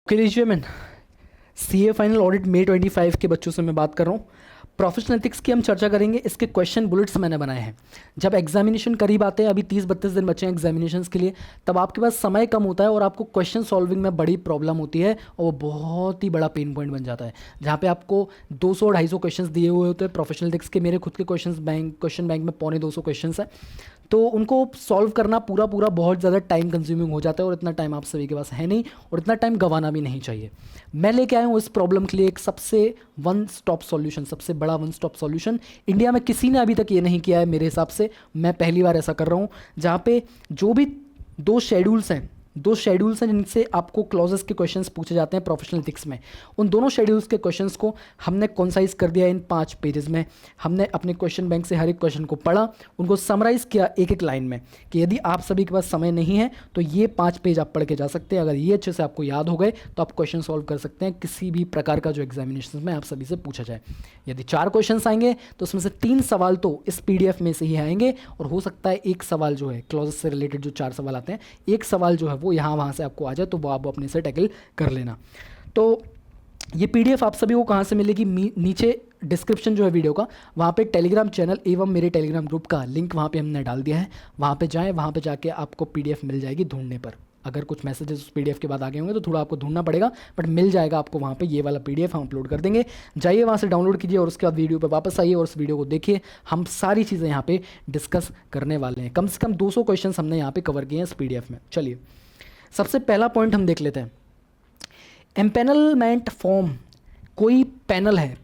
Okay लीजिए man CA final audit मई 25 के बच्चों से मैं बात कर रहा हूँ। प्रोफेशनल एथिक्स की हम चर्चा करेंगे। इसके क्वेश्चन बुलेट्स मैंने बनाए हैं। जब एग्जामिनेशन करीब आते हैं, अभी 30-32 दिन बचे हैं एग्जामिनेशंस के लिए, तब आपके पास समय कम होता है और आपको क्वेश्चन सॉल्विंग में बड़ी प्रॉब्लम होती है और वो बहुत ही बड़ा पेन पॉइंट बन जाता है। जहाँ पे आपको 200-250 क्वेश्चन दिए हुए होते हैं प्रोफेशनल एथिक्स के। मेरे खुद के क्वेश्चन बैंक में 250 क्वेश्चन है, तो उनको सॉल्व करना पूरा पूरा बहुत ज़्यादा टाइम कंज्यूमिंग हो जाता है और इतना टाइम आप सभी के पास है नहीं और इतना टाइम गंवाना भी नहीं चाहिए। मैं लेके आया हूँ इस प्रॉब्लम के लिए एक सबसे वन स्टॉप सॉल्यूशन, सबसे बड़ा वन स्टॉप सॉल्यूशन। इंडिया में किसी ने अभी तक ये नहीं किया है मेरे हिसाब से, मैं पहली बार ऐसा कर रहा हूँ। जहाँ पे जो भी दो शेड्यूल्स हैं जिनसे आपको क्लॉजेस के क्वेश्चंस पूछे जाते हैं प्रोफेशनल एथिक्स में, उन दोनों शेड्यूल्स के क्वेश्चंस को हमने कॉन्साइज कर दिया इन 5 पेजेस में। हमने अपने क्वेश्चन बैंक से हर एक क्वेश्चन को पढ़ा, उनको समराइज़ किया एक एक लाइन में कि यदि आप सभी के पास समय नहीं है तो ये 5 पेज आप पढ़ के जा सकते हैं। अगर ये अच्छे से आपको याद हो गए तो आप क्वेश्चन सॉल्व कर सकते हैं किसी भी प्रकार का जो एग्जामिनेशन में आप सभी से पूछा जाए। यदि 4 क्वेश्चन आएंगे तो उसमें से 3 सवाल तो इस PDF में से ही आएंगे और हो सकता है एक सवाल जो है क्लॉजेस से रिलेटेड, जो 4 सवाल आते हैं, एक सवाल जो है वो यहाँ वहाँ से आपको आ जाए तो वो आप अपने से टैकल कर लेना। तो ये PDF आप सभी को कहाँ से मिलेगी? नीचे डिस्क्रिप्शन जो है वीडियो का, वहाँ पे टेलीग्राम चैनल एवं मेरे टेलीग्राम ग्रुप का लिंक वहाँ पे हमने डाल दिया है। वहाँ पे जाएं, वहाँ पे जाके आपको PDF मिल जाएगी ढूंढने पर। अगर कुछ मैसेजेस उस PDF के बाद आ गए होंगे तो थोड़ा आपको ढूंढना पड़ेगा, बट मिल जाएगा आपको वहाँ पे। ये वाला PDF हम अपलोड कर देंगे, जाइए वहाँ से डाउनलोड कीजिए और उसके बाद वीडियो पे वापस आइए और उस वीडियो को देखिए। हम सारी चीज़ें यहाँ पे डिस्कस करने वाले हैं। कम से कम 200 क्वेश्चन हमने यहाँ पे कवर किए हैं इस PDF में। चलिए सबसे पहला पॉइंट हम देख लेते हैं। एम्पेनलमेंट फॉर्म, कोई पैनल है,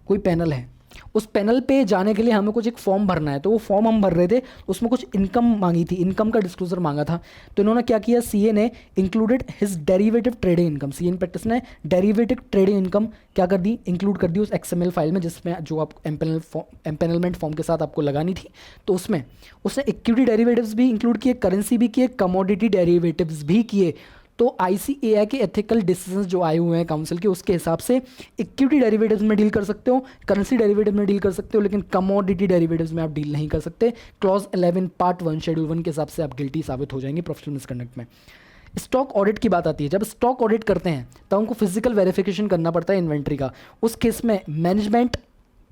कोई पैनल है, उस पैनल पे जाने के लिए हमें कुछ एक फॉर्म भरना है। तो वो फॉर्म हम भर रहे थे, उसमें कुछ इनकम मांगी थी, इनकम का डिस्क्लोजर मांगा था। तो इन्होंने क्या किया, सीए ने included his derivative trading income, CA in practice ने डेरिवेटिव ट्रेडिंग इनकम क्या कर दी, इंक्लूड कर दी उस XML फाइल में जिसमें जो आप एम्पेनलमेंट फॉर्म के साथ आपको लगानी थी। तो उसमें उसने इक्विटी डेरिवेटिव्स भी इंक्लूड किए, करेंसी भी किए, कमोडिटी डेरिवेटिव्स भी किए। तो ICAI के एथिकल डिसीजंस जो आए हुए हैं काउंसिल के, उसके हिसाब से इक्विटी डेरिवेटिव्स में डील कर सकते हो, करेंसी डेरिवेटिव में डील कर सकते हो, लेकिन कमोडिटी डेरिवेटिव्स में आप डील नहीं कर सकते। क्लॉज 11 पार्ट 1 शेड्यूल 1 के हिसाब से आप गिल्टी साबित हो जाएंगे प्रोफेशनल मिसकंडक्ट में। स्टॉक ऑडिट की बात आती है, जब स्टॉक ऑडिट करते हैं तब हमको फिजिकल वेरिफिकेशन करना पड़ता है इन्वेंट्री का। उस केस में मैनेजमेंट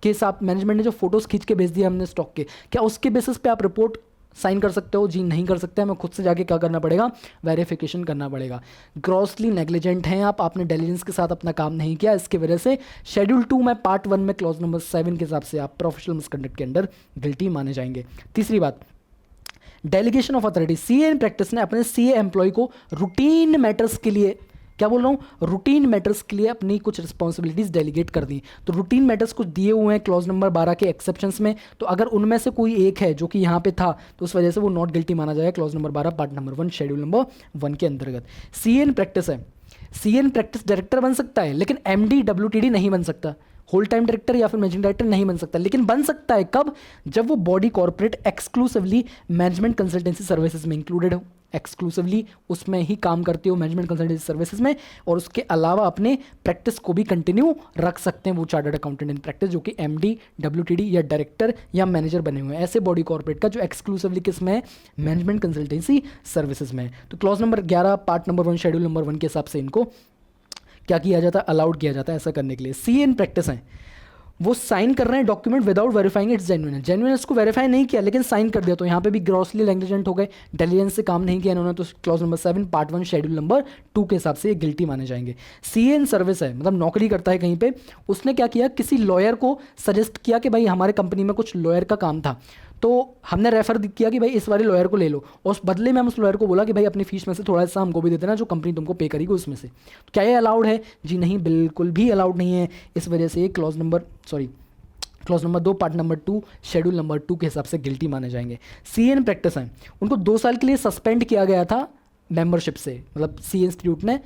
ने जो फोटोज खींच के भेज दिया हमने स्टॉक के, क्या उसके बेसिस पे आप रिपोर्ट साइन कर सकते हो? जी नहीं कर सकते, हमें खुद से जाके क्या करना पड़ेगा, वेरिफिकेशन करना पड़ेगा। ग्रॉसली नेग्लिजेंट हैं आपने डेलिजेंस के साथ अपना काम नहीं किया, इसकी वजह से शेड्यूल 2 में पार्ट 1 में क्लॉज नंबर 7 के हिसाब से आप प्रोफेशनल मिसकंडक्ट के अंडर गिल्टी माने जाएंगे। तीसरी बात, delegation of authority. CA in practice ने अपने सीए एम्प्लॉय को रूटीन मैटर्स के लिए, क्या बोल रहा हूँ, रूटीन मैटर्स के लिए अपनी कुछ रिस्पॉन्सिबिलिटीज डेलीगेट कर दी। तो रूटीन मैटर्स कुछ दिए हुए हैं क्लॉज नंबर 12 के एक्सेप्शंस में, तो अगर उनमें से कोई एक है जो कि यहाँ पे था तो उस वजह से वो नॉट गिल्टी माना जाएगा clause number 12 part number 1 schedule number 1 के अंतर्गत। सीए इन प्रैक्टिस है, सीए इन प्रैक्टिस डायरेक्टर बन सकता है लेकिन MD WTD नहीं बन सकता, होल टाइम डायरेक्टर या फिर मैनेजिंग डायरेक्टर नहीं बन सकता। लेकिन बन सकता है कब, जब वो body corporate exclusively management consultancy services में इंक्लूडेड हो, एक्सक्लूसिवली उसमें ही काम करते हो मैनेजमेंट कंसल्टेंसी सर्विसेज में, और उसके अलावा अपने प्रैक्टिस को भी कंटिन्यू रख सकते हैं वो चार्टर्ड अकाउंटेंट इन प्रैक्टिस जो कि MD WTD या डायरेक्टर या मैनेजर बने हुए हैं, ऐसे बॉडी कॉर्पोरेट का जो एक्सक्लूसिवली किस में है, मैनेजमेंट कंसल्टेंसी सर्विसेज में। तो clause number 11 part number 1 schedule number 1 के हिसाब से इनको क्या किया जाता है, अलाउड किया जाता है ऐसा करने के लिए। सीए इन प्रैक्टिस हैं, वो साइन कर रहे हैं document without verifying it's genuineness को वेरीफाई नहीं किया लेकिन साइन कर दिया, तो यहाँ पे भी ग्रॉसली नेग्लिजेंट हो गए, डिलिजेंस से काम नहीं किया इन्होंने, तो clause number 7 part 1 schedule number 2 के हिसाब से ये गिल्टी माने जाएंगे। सीए इन सर्विस है, मतलब नौकरी करता है कहीं पे, उसने क्या किया, किसी लॉयर को सजेस्ट किया कि भाई हमारे कंपनी में कुछ लॉयर का काम था, तो हमने रेफर किया कि भाई इस वाले लॉयर को ले लो, और उस बदले में हम उस लॉयर को बोला कि भाई अपनी फीस में से थोड़ा सा हमको भी दे देना जो कंपनी तुमको पे करेगी उसमें से। तो क्या ये अलाउड है? जी नहीं, बिल्कुल भी अलाउड नहीं है। इस वजह से clause number 2 part number 2 schedule number 2 के हिसाब से गिल्टी माने जाएंगे। सीए इन प्रैक्टिस हैं, उनको 2 साल के लिए सस्पेंड किया गया था मेंबरशिप से, मतलब सीए इंस्टीट्यूट ने,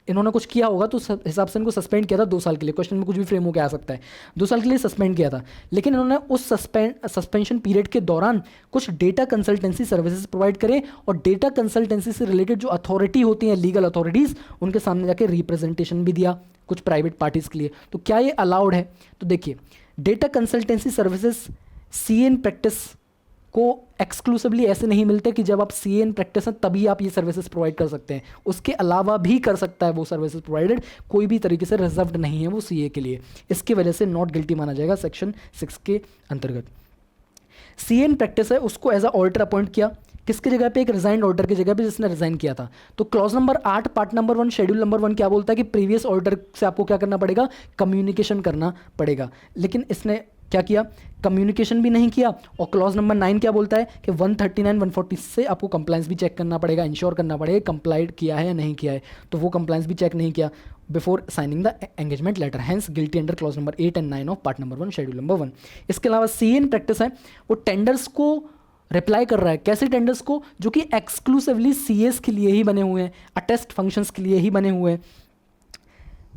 इन्होंने कुछ किया होगा तो उस हिसाब से इनको सस्पेंड किया था 2 साल के लिए। क्वेश्चन में कुछ भी फ्रेम होकर आ सकता है, 2 साल के लिए सस्पेंड किया था, लेकिन इन्होंने उस सस्पेंशन पीरियड के दौरान कुछ डेटा कंसल्टेंसी सर्विसेज प्रोवाइड करे और डेटा कंसल्टेंसी से रिलेटेड जो अथॉरिटी होती हैं, लीगल अथॉरिटीज़, उनके सामने जाके रिप्रेजेंटेशन भी दिया कुछ प्राइवेट पार्टीज़ के लिए। तो क्या ये अलाउड है? तो देखिए, data consultancy services CA in practice को एक्सक्लूसिवली ऐसे नहीं मिलते कि जब आप सी इन प्रैक्टिस हैं तभी आप ये सर्विसेज प्रोवाइड कर सकते हैं, उसके अलावा भी कर सकता है वो सर्विसेज प्रोवाइडेड, कोई भी तरीके से रिजर्व्ड नहीं है वो सी के लिए। इसकी वजह से नॉट गिल्टी माना जाएगा सेक्शन 6 के अंतर्गत। सी इन प्रैक्टिस है, उसको एज अ ऑडिटर अपॉइंट किया, किसकी जगह पे? एक रिजाइंड ऑडिटर की जगह पे जिसने रिजाइन किया था। तो clause number 8 part number 1 schedule number 1 क्या बोलता है कि प्रीवियस ऑडिटर से आपको क्या करना पड़ेगा? कम्युनिकेशन करना पड़ेगा। लेकिन इसने क्या किया? कम्युनिकेशन भी नहीं किया। और क्लॉज नंबर 9 क्या बोलता है कि 139 140 से आपको कंप्लायंस भी चेक करना पड़ेगा, इंश्योर करना पड़ेगा कंप्लाइड किया है या नहीं किया है। तो वो कंप्लायंस भी चेक नहीं किया before signing the engagement letter, hence guilty under clause number 8 and 9 of part number 1 schedule number 1। इसके अलावा सी इन प्रैक्टिस है, वो टेंडर्स को रिप्लाई कर रहा है। कैसे टेंडर्स को? जो कि एक्सक्लूसिवली सीएस के लिए ही बने हुए हैं, अटेस्ट फंक्शंस के लिए ही बने हुए हैं।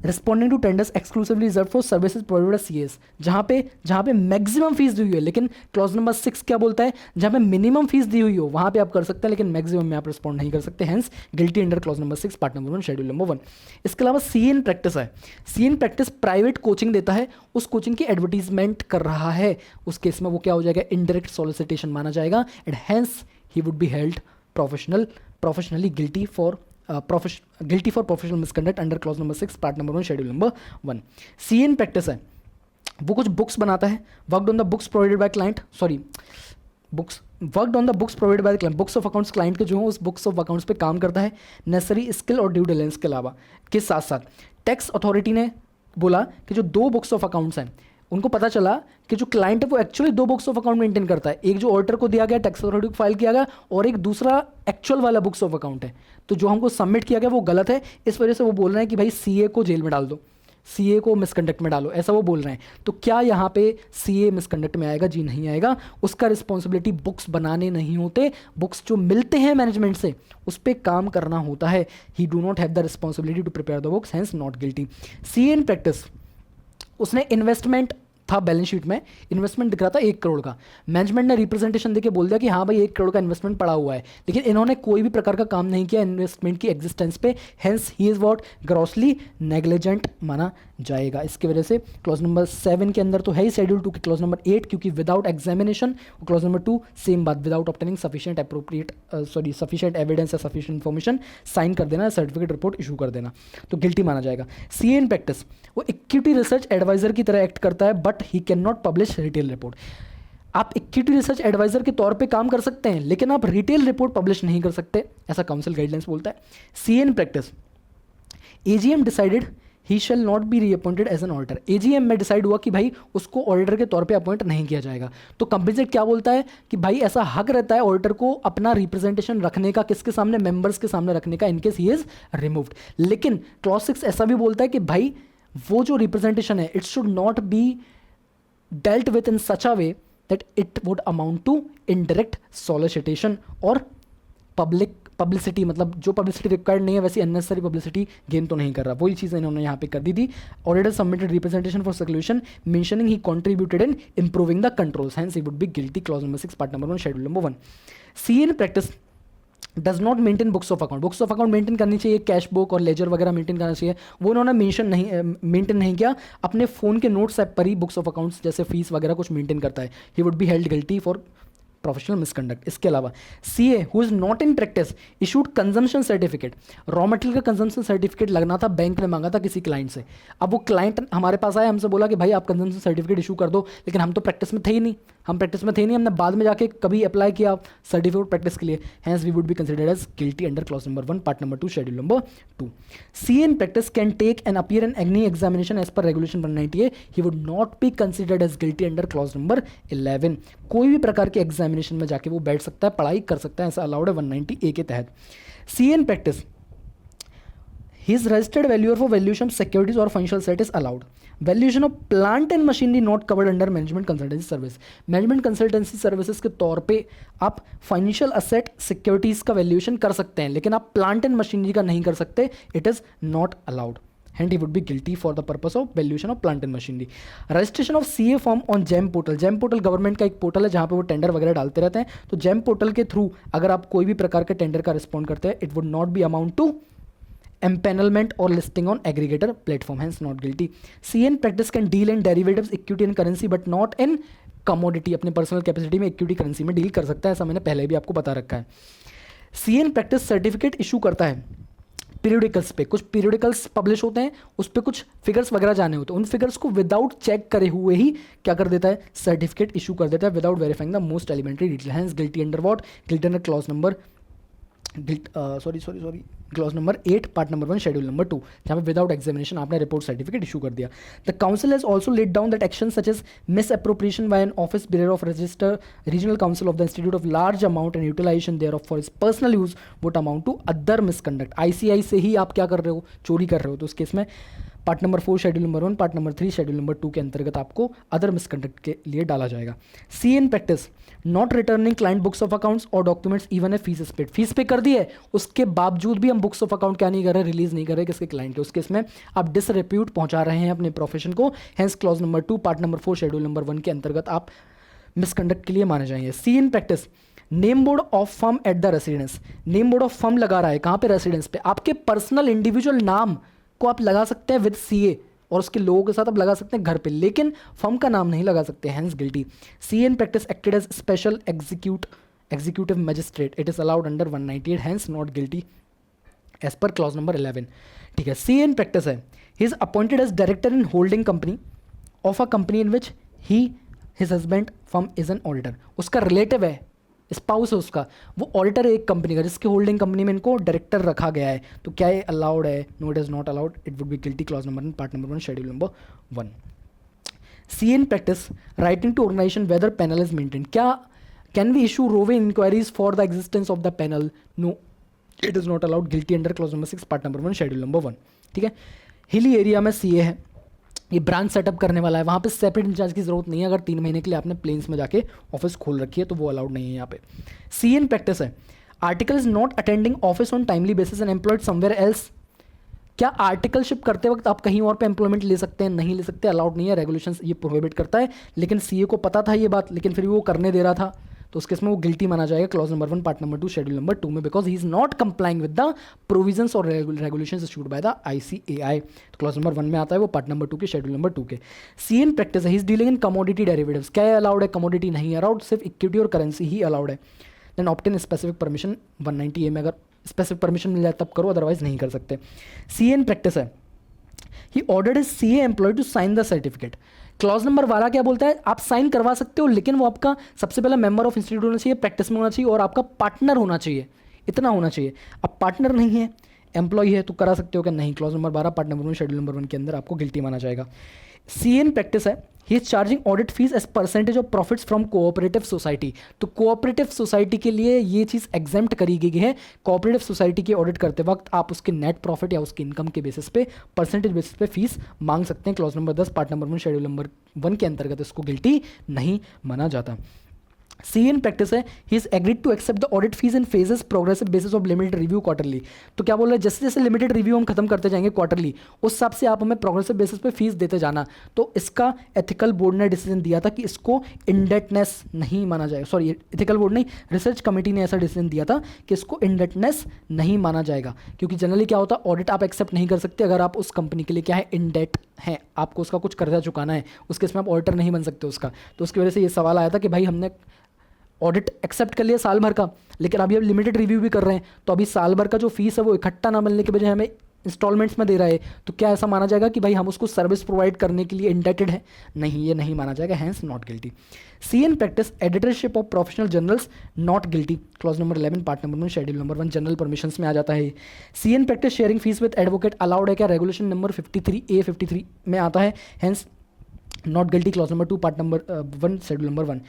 Responding to tenders exclusively reserve for services provided CS, जहाँ पे मैक्सिमम फीस दी हुई है। लेकिन क्लॉज नंबर 6 क्या बोलता है? जहाँ पे मिनिमम फीस दी हुई हो वहाँ पे आप कर सकते हैं, लेकिन मैक्सिमम में आप रिस्पॉन्ड नहीं कर सकते, hence guilty under clause number 6 part number 1 schedule number 1। इसके अलावा सी इन प्रैक्टिस है, सी इन प्रैक्टिस प्राइवेट कोचिंग देता है, उस कोचिंग की एडवर्टीजमेंट कर रहा है, उस केस में वो क्या हो जाएगा? इनडायरेक्ट सॉलिसिटेशन माना जाएगा, and hence he would be held professionally guilty for professional misconduct under clause number 6 part number 1 schedule number 1। C in practice है, वो कुछ बुक्स बनाता है, worked on the books provided by client, worked on the books provided by client, books of accounts client के जो हो उस books of accounts पे काम करता है, नेसेसरी स्किल और ड्यू डिलिजेंस के अलावा के साथ साथ। टैक्स अथॉरिटी ने बोला कि जो 2 बुक्स ऑफ अकाउंट्स हैं, उनको पता चला कि जो क्लाइंट है वो actually 2 books of account maintain करता है, एक जो ऑडिटर को दिया गया, टैक्स अथॉरिटी को फाइल किया गया, और एक दूसरा एक्चुअल वाला बुक्स ऑफ अकाउंट है। तो जो हमको सबमिट किया गया वो गलत है, इस वजह से वो बोल रहे हैं कि भाई सीए को जेल में डाल दो, सीए को मिसकंडक्ट में डालो, ऐसा वो बोल रहे हैं। तो क्या यहाँ पे सीए मिसकंडक्ट में आएगा? जी नहीं आएगा। उसका रिस्पॉन्सिबिलिटी बुक्स बनाने नहीं होते, बुक्स जो मिलते हैं मैनेजमेंट से उस पर काम करना होता है। He do not have the responsibility to prepare the books, hence not guilty. CA in practice, उसने इन्वेस्टमेंट था, बैलेंस शीट में इन्वेस्टमेंट दिख रहा था 1 करोड़ का, मैनेजमेंट ने रिप्रेजेंटेशन देके बोल दिया कि हाँ भाई 1 करोड़ का इन्वेस्टमेंट पड़ा हुआ है, लेकिन इन्होंने कोई भी प्रकार का काम नहीं किया इन्वेस्टमेंट की एग्जिस्टेंस पे, hence he is what? Grossly negligent माना जाएगा। इसकी वजह से क्लॉज नंबर 7 के अंदर तो है ही शेड्यूल 2 के क्लॉज नंबर 8, क्योंकि without examination, clause number 2 same बात, विदाउट ऑब्टेनिंग सफिशिएंट एविडेंस या सफिशिएंट इन्फॉर्मेशन साइन कर देना, सर्टिफिकेट रिपोर्ट इशू कर देना, तो गिल्टी माना जाएगा। सीए इन प्रैक्टिस, वो इक्विटी रिसर्च एडवाइजर की तरह एक्ट करता है, but he can not publish retail report. आप इक्विटी रिसर्च एडवाइजर के तौर पे काम कर सकते हैं, लेकिन आप रिटेल रिपोर्ट पब्लिश नहीं कर सकते, ऐसा काउंसिल गाइडलाइंस बोलता है। CA in practice, AGM decided he shall not be reappointed as an auditor, AGM में डिसाइड हुआ कि भाई उसको ऑडिटर के तौर पे अपॉइंट नहीं किया जाएगा। तो कंपनी क्या बोलता है कि भाई ऐसा हक रहता है ऑडिटर को अपना रिप्रेजेंटेशन रखने का, किसके सामने? मेंबर्स के सामने रखने का, इनकेस ही इज रिमूव्ड। लेकिन क्लॉज 6 ऐसा भी बोलता है कि भाई वो जो रिप्रेजेंटेशन है it should not be dealt with in such a way that it would amount to indirect solicitation और पब्लिसिटी, मतलब जो पब्लिसिटी रिक्वायर्ड नहीं है वैसी अननेसेसरी पब्लिसिटी गेन तो नहीं कर रहा, वही चीज़ इन्होंने यहाँ पे कर दी थी। Auditor submitted representation for solution mentioning he contributed in improving the controls, hence he would be guilty, clause number 6 part number 1 schedule number 1। C in practice does not maintain books of account, books of account maintain करनी चाहिए, cash book और ledger वगैरह maintain करना चाहिए, वो उन्होंने maintain नहीं किया, अपने फ़ोन के नोट्स ऐप पर ही बुक्स ऑफ अकाउंट्स जैसे फीस वगैरह कुछ मेंटेन करता है। ही would be held guilty for professional misconduct. इसके अलावा CA who is not in practice issued consumption certificate, raw material का कंजम्पशन सर्टिफिकेट लगना था, बैंक ने मांगा था किसी क्लाइंट से। अब वो क्लाइंट हमारे पास आया, हमसे बोला कि भाई आप कंजम्पशन सर्टिफिकेट इशू कर दो, लेकिन हम तो प्रैक्टिस में थे ही नहीं, हमने बाद में जाके कभी अप्लाई किया सर्टिफिकेट प्रैक्टिस के लिए, hence we would be considered as guilty under clause number 1 part number 2 schedule number 2। CA in practice can take an appear in any examination as per regulation 190A, he would not be considered as guilty under clause number 11। कोई भी प्रकार के examination में जाके वो बैठ सकता है, पढ़ाई कर सकता है, ऐसा अलाउड है 190A के तहत। CA in practice, his registered valuer for valuation of securities or financial asset is allowed. Valuation of plant and machinery not covered under management consultancy service. Management consultancy services के तौर पे आप financial asset securities का valuation कर सकते हैं, लेकिन आप प्लांट एंड मशीनरी का नहीं कर सकते, it is not allowed, and he would be guilty for the purpose of valuation of plant and machinery. Registration of CA form on GEM portal. GEM portal government का एक portal है जहाँ पे वो टेंडर वगैरह डालते रहते हैं, तो GEM पोर्टल के थ्रू अगर आप कोई भी प्रकार के टेंडर का रिस्पॉन्ड करते हैं, it would not be amount to empanelment or listing on aggregator platform, hence not guilty. CN practice can deal in derivatives, equity and currency, but not in commodity, अपने पर्सनल कैपेसिटी में equity currency में deal कर सकता है, ऐसा मैंने पहले भी आपको बता रखा है। C in practice certificate issue करता है पीरियडिकल्स पे, कुछ पीरियडिकल्स पब्लिश होते हैं, उस पर कुछ फिगर्स वगैरह जाने होते हैं, उन फिगर्स को विदाउट चेक करे हुए ही क्या कर देता है, सर्टिफिकेट इशू कर देता है without verifying the most elementary detail. Hence guilty under what, guilty under clause number clause number 8 part number 1 schedule number 2, जहाँ पे विदाउट एग्जामिनेशन आपने रिपोर्ट सर्टिफिकेट इशू कर दिया। The council has also laid down that action such as misappropriation by an office bearer of register regional council of the institute of large amount and utilization thereof for his personal use would amount to other misconduct. ICI से ही आप क्या कर रहे हो, चोरी कर रहे हो, तो उस केस में part number 4 schedule number 1 part number 3 schedule number 2 के अंतर्गत आपको अदर मिसकंडक्ट के लिए डाला जाएगा। सी in practice not returning client books of accounts और documents even a fees paid, fees pay कर दी है उसके बावजूद भी हम बुक्स ऑफ अकाउंट क्या नहीं कर रहे, रिलीज नहीं कर रहे किसके, क्लाइंट के। उसके इसमें आप डिसरेप्यूट पहुंचा रहे हैं अपने प्रोफेशन को, hence clause number 2 part number 4 schedule number 1 के अंतर्गत आप मिसकंडक्ट के लिए माने जाएंगे। C in practice name board of firm at the residence, name board of firm लगा रहा है कहाँ पे, रेसिडेंस पे। आपके पर्सनल इंडिविजुअल नाम को आप लगा सकते हैं विद CA और उसके लोगों के साथ आप लगा सकते हैं घर पे, लेकिन फर्म का नाम नहीं लगा सकते, hence guilty. C in practice acted as special executive magistrate, it is allowed under 198, hence not guilty as per clause number 11। ठीक है, सी एन प्रैक्टिस है, he is appointed as director in holding company of a company in which his husband firm is an auditor, उसका relative है, spouse है उसका, वो auditor है एक कंपनी का जिसके होल्डिंग कंपनी में इनको डायरेक्टर रखा गया है, तो क्या ये अलाउड है, no it is not allowed, it would be guilty clause number 1 part number 1 schedule number 1। C in practice writing to organization whether panel is maintain, क्या कैन वी इशू रोवे inquiries for the existence of the panel, no it is not allowed, guilty under clause number 6 part number 1 schedule number 1। ठीक है, hilly area में CA है, ये branch setup करने वाला है, वहाँ पे सेपरेट इंचार्ज की जरूरत नहीं है, अगर 3 महीने के लिए आपने प्लेन्स में जाके ऑफिस खोल रखी है तो वो अलाउड नहीं है यहाँ पे। सी एन प्रैक्टिस है, article is not attending office on timely basis and employed somewhere else, क्या आर्टिकलशिप करते वक्त आप कहीं और पे एम्प्लॉयमेंट ले सकते हैं, नहीं ले सकते, अलाउड नहीं है, रेगुलेशंस ये प्रोहिबिट करता है, लेकिन CA को पता था ये बात, लेकिन फिर भी वो करने दे रहा था, तो उसके इसमें वो गिल्टी माना जाएगा clause number 1 part number 2 schedule number 2 में, because he is not complying with the provisions और regulations issued by the ICAI। तो क्लॉज नंबर 1 में आता है वो पार्ट नंबर 2 के शेड्यूल नंबर 2 के। सी एन प्रैक्टिस है, he is dealing in commodity derivatives, क्या है अलाउड है, कमोडिटी नहीं अलाउड, सिर्फ इक्विटी और करेंसी ही अलाउड है। Then obtain specific permission 190A में, अगर स्पेसिफिक परमिशन मिल जाए तब करो, अदरवाइज नहीं कर सकते। सी एन प्रैक्टिस है, he ordered is CA employ to sign the certificate, clause number 12 क्या बोलता है, आप साइन करवा सकते हो लेकिन वो आपका सबसे पहला मेंबर ऑफ इंस्टीट्यूट होना चाहिए, प्रैक्टिस में होना चाहिए और आपका पार्टनर होना चाहिए, इतना होना चाहिए। अब पार्टनर नहीं है, एम्प्लॉय है, तो करा सकते हो क्या, नहीं, clause number 12 part number 1 schedule number 1 के अंदर आपको गिल्टी माना जाएगा। सी एन प्रैक्टिस है, he is charging audit fees as percentage of profits from cooperative society, तो कोऑपरेटिव सोसाइटी के लिए ये चीज़ एग्जेम्प्ट करी गई है, कोऑपरेटिव सोसाइटी की ऑडिट करते वक्त आप उसके नेट प्रॉफिट या उसके इनकम के बेसिस पे परसेंटेज बेसिस पे फीस मांग सकते हैं, clause number 10 part number 1 schedule number 1 के अंतर्गत इसको गिल्टी नहीं माना जाता। सी एन प्रैक्टिस है, he is agreed to accept the audit fees in phases progressive basis of limited review quarterly, तो क्या बोल रहे हैं, जैसे जैसे लिमिटेड रिव्यू हम खत्म करते जाएंगे क्वार्टरली, उस हिसाब से आप हमें प्रोग्रेसिव बेसिस पे फीस देते जाना। तो इसका एथिकल बोर्ड ने डिसीजन दिया था कि इसको इंडेटनेस नहीं माना जाएगा, सॉरी एथिकल बोर्ड नहीं, रिसर्च कमेटी ने ऐसा डिसीजन दिया था कि इसको इंडेटनेस नहीं माना जाएगा, क्योंकि जनरली क्या होता है, ऑडिट आप एक्सेप्ट नहीं कर सकते अगर आप उस कंपनी के लिए क्या है, इंडेट है, आपको उसका कुछ कर्जा चुकाना है, उसके इसमें आप ऑडिटर नहीं बन सकते उसका। तो उसकी वजह से ये सवाल आया था कि भाई हमने ऑडिट एक्सेप्ट कर लिया साल भर का, लेकिन अभी अब लिमिटेड रिव्यू भी कर रहे हैं, तो अभी साल भर का जो फीस है वो इकट्ठा ना मिलने के बजाय हमें इंस्टॉलमेंट्स में दे रहा है, तो क्या ऐसा माना जाएगा कि भाई हम उसको सर्विस प्रोवाइड करने के लिए इंडेटेड है, नहीं, ये नहीं माना जाएगा, hence not guilty. C in practice editorship of professional journals not guilty, clause number 11 part number 1 schedule number 1 general permissions में आ जाता है। C in practice sharing fees with advocate allowed है क्या, रेगुलेशन नंबर 53A 53 में आता है, hence not guilty, clause number 2 part number 1 schedule number 1।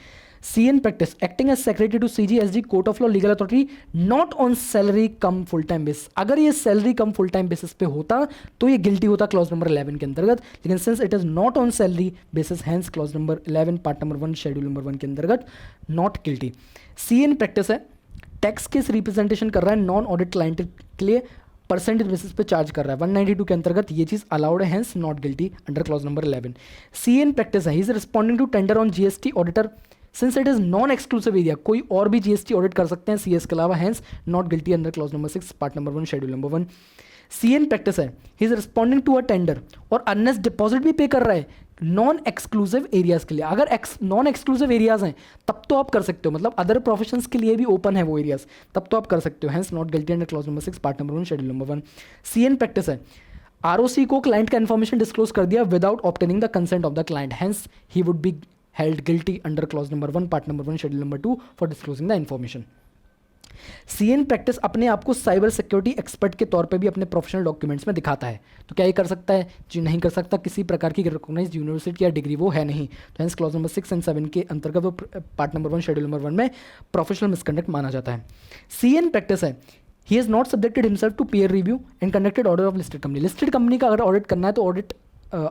C in practice acting as secretary to CGSD court of law legal authority not on salary come full time basis, अगर ये salary कम full time basis पे होता तो ये guilty होता clause number 11 के अंतर्गत, लेकिन since it is not on salary basis hence clause number 11 part number 1 schedule number 1 के अंतर्गत not guilty. C in practice है, टैक्स केस रिप्रेजेंटेशन कर रहा है नॉन ऑडिट क्लाइंट के लिए, परसेंटेज बेसिस पे चार्ज कर रहा है, 192 के अंतर्गत ये चीज अलाउड है, hence not guilty under clause number 11। C in practice है, he is responding to tender on GST auditor since it is non exclusive area, कोई और भी GST ऑडिट कर सकते हैं CS के अलावा, hence not guilty under clause number 6 part number 1 schedule number 1। C in practice है, he is responding to a tender और अर्नेस्ट डिपॉजिट भी पे कर रहा है, नॉन एक्सक्लूसिव एरियाज़ के लिए। अगर नॉन एक्सक्लूसिव एरियाज़ हैं तब तो आप कर सकते हो, मतलब अदर प्रोफेशंस के लिए भी ओपन है वो एरियाज़, तब तो आप कर सकते हो। Hence not guilty under clause number 6 part number 1 schedule number 1। CN practice है, आरओसी को क्लाइंट का इन्फॉर्मेशन डिस्क्लोज कर दिया without obtaining the consent of the client, hence he would be held guilty under clause number 1 part number 1 schedule number 2 for disclosing the information. C in practice अपने आप को cyber security expert के तौर पे भी अपने प्रोफेशनल डॉक्यूमेंट्स में दिखाता है। तो क्या ये कर सकता है? जी नहीं कर सकता, किसी प्रकार की रिकॉग्नाइज्ड यूनिवर्सिटी या डिग्री वो है नहीं। तो हेंस क्लॉज नंबर 6 एंड 7 के अंतर्गत वो पार्ट नंबर 1 शेड्यूल नंबर 1 में प्रोफेशनल मिसकंडक्ट माना जाता है। सीएन प्रैक्टिस है, he has not subjected himself to peer review and conducted audit of listed company. Listed company का अगर ऑडिट करना है तो ऑडिट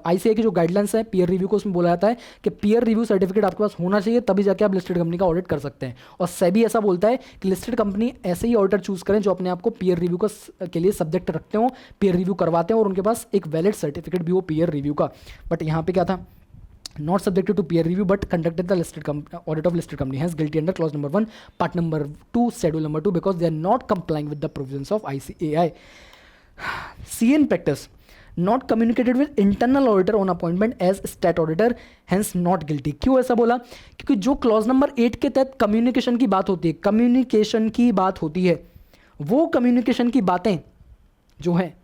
आईसीआई की जो गाइडलाइंस है पीयर रिव्यू को, उसमें बोला जाता है कि पीयर रिव्यू सर्टिफिकेट आपके पास होना चाहिए, तभी जाके आप लिस्टेड कंपनी का ऑडिट कर सकते हैं। और सेबी ऐसा बोलता है कि लिस्टेड कंपनी ऐसे ही ऑडिटर चूज करें जो अपने आप को पीयर रिव्यू के लिए सब्जेक्ट रखते हो, पीयर रिव्यू करवाते हैं और उनके पास एक वैलिड सर्टिफिकेट भी हो पीयर रिव्यू का। बट यहाँ पे क्या था? Not subjected to peer review but conducted the listed audit of listed company, hence guilty under clause number 1 part number 2 schedule number 2 because they are not complying with the provisions of ICAI। CA in practice, not communicated with internal auditor on appointment as state auditor, hence not guilty. क्यों ऐसा बोला? क्योंकि जो clause number 8 के तहत communication की बात होती है, कम्युनिकेशन की बात होती है, वो कम्युनिकेशन की बातें जो है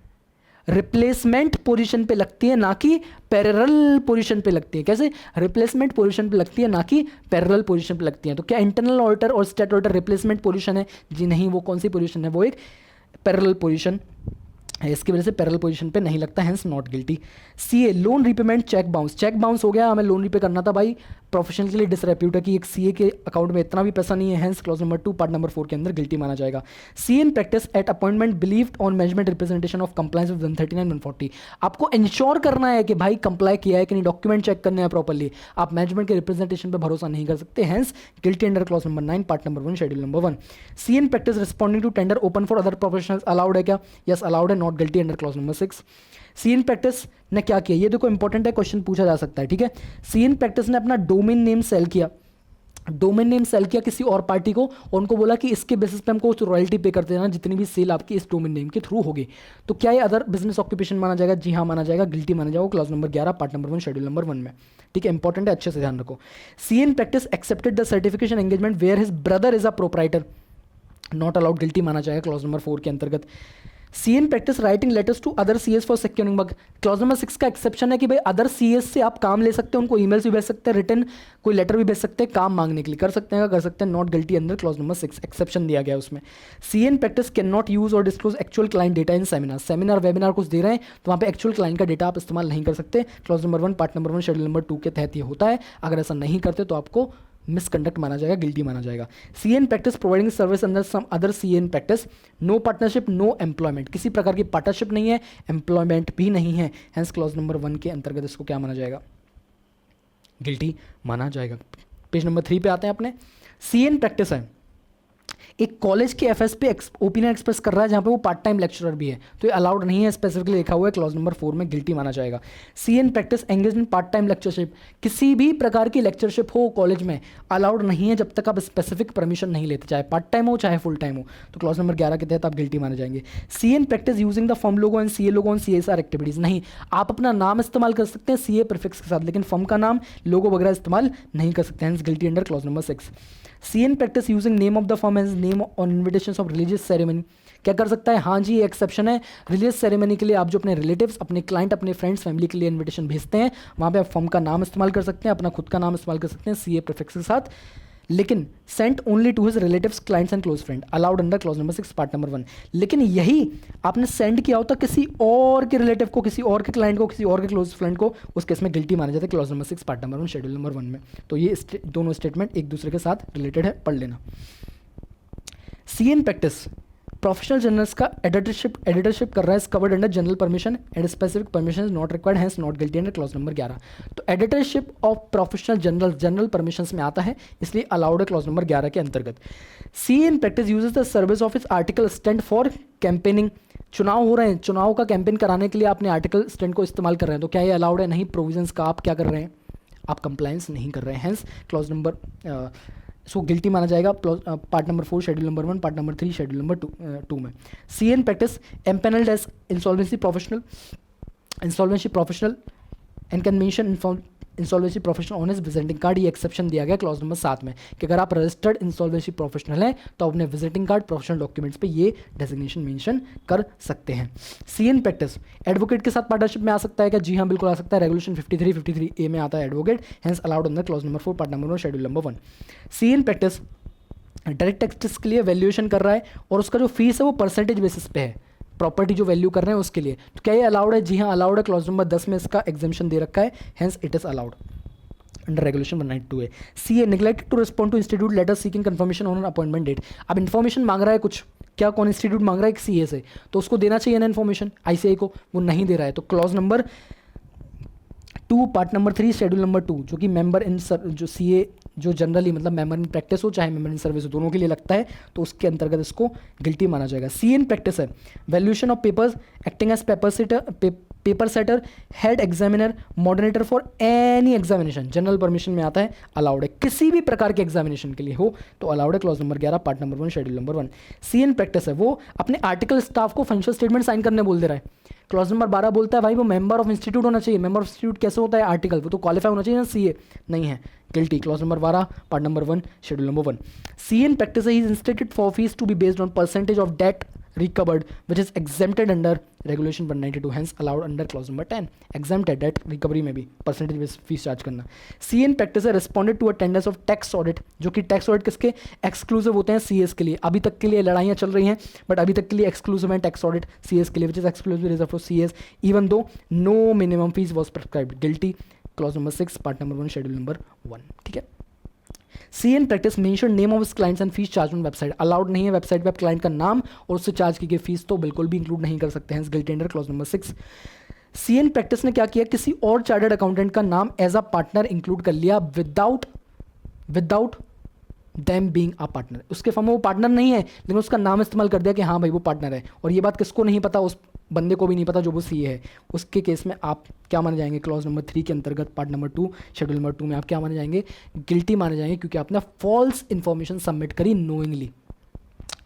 रिप्लेसमेंट पोजीशन पे लगती है, ना कि पैरेलल पोजीशन पे लगती है। कैसे? रिप्लेसमेंट पोजीशन पे लगती है, ना कि पैरेलल पोजीशन पे लगती है। तो क्या इंटरनल ऑडिटर और स्टेट ऑडिटर रिप्लेसमेंट पोजीशन है? जी नहीं। वो कौन सी पोजीशन है? वो एक पैरेलल पोजीशन है, इसकी वजह से पैरेलल पोजीशन पे नहीं लगता, hence not guilty. CA, loan repayment cheque bounce. Cheque bounce हो गया, हमें लोन रिपे करना था भाई, प्रोफेशनल के लिए डिसरेप्यूट है कि एक सीए के अकाउंट में इतना भी पैसा नहीं है, hence clause number 2 part number 4 के अंदर गिल्टी माना जाएगा। CA in practice at appointment believed on management representation of compliance with 139 140। आपको इंश्योर करना है कि भाई कंप्लाई किया है कि नहीं, डॉक्यूमेंट चेक करने हैं प्रॉपरली, आप मैनेजमेंट के रिप्रेजेंटेशन पर भरोसा नहीं कर सकते, hence guilty under clause number 9 part number 1 schedule number 1। CN practice responding to tender open for other professionals, allowed है क्या? यस अलाउड है, not guilty under clause number 6। CA in practice ने क्या किया? ये देखो इंपॉर्टेंट है, क्वेश्चन पूछा जा सकता है, ठीक है। सीएन प्रैक्टिस ने अपना डोमेन नेम सेल किया, डोमेन नेम सेल किया किसी और पार्टी को और उनको बोला कि इसके बेसिस पे हमको रॉयल्टी पे करते देना जितनी भी सेल आपकी इस डोमेन नेम के थ्रू होगी। तो क्या ये अदर बिजनेस ऑक्यूपेशन माना जाएगा? जी हाँ माना जाएगा, गिल्टी माना जाएगा clause number 11 part number 1 schedule number 1 में, ठीक है। इंपॉर्टेंट है, अच्छे से ध्यान रखो। CA in practice accepted the certification engagement where his brother is a proprietor, not allowed, guilty माना जाएगा क्लॉज नंबर 4 के अंतर्गत। CA in practice writing letters to other CAs for securing work, clause number 6 का एक्सेप्शन है कि भाई अदर सीएस से आप काम ले सकते हैं, उनको ईमेल्स भी भेज सकते हैं, रिटर्न कोई लेटर भी भेज सकते हैं, काम मांगने के लिए कर सकते हैं, कर सकते हैं, नॉट गिल्टी अंदर क्लॉज नंबर 6, एक्सेप्शन दिया गया है उसमें। CN practice can not use और डिस्क्लोज एक्चुअल क्लाइंट डेटा इन सेमिनार, सेमिनार वेबिनार कुछ दे रहे हैं तो वहाँ पे एक्चुअल क्लाइंट का डेटा आप इस्तेमाल नहीं कर सकते, clause number 1 part number 1 schedule number 2 के तहत ये होता है। अगर ऐसा नहीं करते तो आपको मिसकंडक्ट माना जाएगा, गिल्टी माना जाएगा। CA in practice providing service under some other CA in practice, no partnership no employment, किसी प्रकार की पार्टनरशिप नहीं है, एम्प्लॉयमेंट भी नहीं है, हैंस क्लॉज नंबर 1 के अंतर्गत इसको क्या माना जाएगा? गिल्टी माना जाएगा। पेज नंबर 3 पे आते हैं अपने। सीएन प्रैक्टिस है, एक कॉलेज के एफएस पे ओपिनियन एक्सप्रेस कर रहा है जहाँ पे वो पार्ट टाइम लेक्चरर भी है, तो ये अलाउड नहीं है, स्पेसिफिकली लिखा हुआ है क्लॉज नंबर 4 में, गिल्टी माना जाएगा। CA in practice engage in part time lectureship, किसी भी प्रकार की लेक्चरशिप हो कॉलेज में अलाउड नहीं है जब तक आप स्पेसिफिक परमिशन नहीं लेते, चाहे पार्ट टाइम हो चाहे फुल टाइम हो, तो क्लॉज नंबर 11 के तहत आप गिल्टी माने जाएंगे। CN practice using the firm logo and CA logo on CSR activities, नहीं, आप अपना नाम इस्तेमाल कर सकते हैं सीए प्रीफिक्स के साथ, लेकिन फर्म का नाम लोगो वगैरह इस्तेमाल नहीं कर सकते हैं, guilty under clause number 6। CA in practice using name of the firm as name on invitation of religious ceremony, क्या कर सकता है? हाँ जी, ये एक्सेप्शन है, रिलीजियस सेरेमनी के लिए आप जो अपने रिलेटिव्स, अपने क्लाइंट, अपने फ्रेंड्स, फैमिली के लिए इन्विटेशन भेजते हैं, वहाँ पे आप फर्म का नाम इस्तेमाल कर सकते हैं, अपना खुद का नाम इस्तेमाल कर सकते हैं सीए प्रीफिक्स के साथ, लेकिन sent only to his relatives, clients and close friend, allowed under clause number 6 part number 1। लेकिन यही आपने सेंड किया होता किसी और के रिलेटिव को, किसी और के क्लाइंट को, किसी और के क्लोज फ्रेंड को, उस केस में गिल्टी माना जाता है clause number 6 part number 1 schedule number 1 में। तो ये दोनों स्टेटमेंट एक दूसरे के साथ रिलेटेड है, पढ़ लेना। सीएन प्रैक्टिस प्रोफेशनल जर्नल्स का एडिटरशिप कर रहा है, covered under general permission and specific permission is not required, hence not guilty under clause number 11। तो editorship of professional general permissions में आता है, इसलिए अलाउड है क्लॉज नंबर 11 के अंतर्गत। CA in practice uses the service of its article stand for campaigning, चुनाव हो रहे हैं, चुनाव का कैंपेन कराने के लिए आपने आर्टिकल स्टैंड को इस्तेमाल कर रहे हैं, तो क्या ये अलाउड है? नहीं, प्रोविजंस का आप क्या कर रहे हैं? आप कंप्लायंस नहीं कर रहे हैं, hence clause number so guilty माना जाएगा part number 4 schedule number 1, part number 3 schedule number 2 में। CA in practice empanelled as insolvency professional and can mention insolvency professional on his visiting card, ये एक्सेप्शन दिया गया क्लॉज नंबर 7 में कि अगर आप रजिस्टर्ड इंसॉल्वेंसी प्रोफेशनल हैं तो अपने विजिटिंग कार्ड प्रोफेशनल डॉक्यूमेंट्स पे ये डेजिग्नेशन मेंशन कर सकते हैं। सी इन प्रैक्टिस एडवोकेट के साथ पार्टनरशिप में आ सकता है क्या? जी हाँ, बिल्कुल आ सकता है। रेगुलेशन 53 में आता है advocate, hence allowed under clause number 4 part number 1 schedule number 1। C in practice direct taxes के लिए वैल्यूएशन कर रहा है और उसका जो फीस है वो परसेंटेज बेसिस पे है, प्रॉपर्टी जो वैल्यू कर रहे हैं उसके लिए। तो क्या ये अलाउड है? जी हाँ, अलाउड है। क्लॉज नंबर 10 में इसका एग्जाम्पशन दे रखा है, hence it is allowed under regulation 192 है। C A neglected to respond to institute letter seeking confirmation on appointment date. अब इन्फॉर्मेशन मांग रहा है कुछ, क्या कौन इंस्टीट्यूट मांग रहा है? एक सी ए से, तो उसको देना चाहिए ना इन्फॉर्मेशन आईसीआई को, वो नहीं दे रहा है। तो clause number 2 part number 3 schedule number 2 जो कि मेंबर इन जो सी ए जो जनरली मतलब मेंबर इन प्रैक्टिस हो चाहे मेंबर इन सर्विस हो, दोनों के लिए लगता है, तो उसके अंतर्गत इसको गिल्टी माना जाएगा। सी इन प्रैक्टिस है valuation of papers acting as paper setter head examiner moderator for any examination, general permission में आता है, अलाउड है। किसी भी प्रकार के एग्जामिनेशन के लिए हो तो अलाउड है। Clause number 11 part number 1 schedule number 1। C in practice है वो अपने आर्टिकल स्टाफ को फाइनेंशियल स्टेटमेंट साइन करने बोल दे रहा है। क्लॉज नंबर 12 बोलता है भाई वो मेंबर ऑफ इंस्टीट्यूट होना चाहिए। मेंबर ऑफ इंस्टीट्यूट कैसे होता है? आर्टिकल, वो तो क्वालिफाई होना चाहिए ना, सीए नहीं है, guilty. Clause number 12 part number 1 schedule number 1। C in practice he is insisted for fees to be based on percentage of debt recovered which is exempted under regulation 192, hence allowed under clause number 10, exempted debt recovery में भी percentage base fees charge करना। CA in practice है responded to a tenders of tax audit, जो कि tax audit किसके exclusive होते हैं? CS के लिए। अभी तक के लिए लड़ाइयाँ चल रही हैं बट अभी तक के लिए एक्सक्लूसिव है टैक्स ऑडिट सीएस के लिए, which is exclusive reserve for CS even though no minimum fees was prescribed, guilty. Clause number 6 part number 1 schedule number 1, ठीक है। सी in practice mention name of clients and fees charge on website, allowed नहीं है website पे आप client का नाम और उससे चार्ज की गई फीस तो बिल्कुल भी इंक्लूड नहीं कर सकते हैं, guilty under clause number 6। CA in practice ने क्या किया? किसी और चार्टर्ड अकाउंटेंट का नाम एज अ पार्टनर इंक्लूड कर लिया without them being a partner. उसके फॉर्म में वो पार्टनर नहीं है लेकिन उसका नाम इस्तेमाल कर दिया कि हाँ भाई वो पार्टनर है, और ये बात किसको नहीं पता? उस बंदे को भी नहीं पता जो वो सीए है। उसके केस में आप क्या माने जाएंगे? क्लॉज नंबर 3 के अंतर्गत पार्ट नंबर 2 शेड्यूल नंबर 2 में आप क्या माने जाएंगे? गिल्टी माने जाएंगे, क्योंकि आपने फॉल्स इन्फॉर्मेशन सबमिट करी नोइंगली,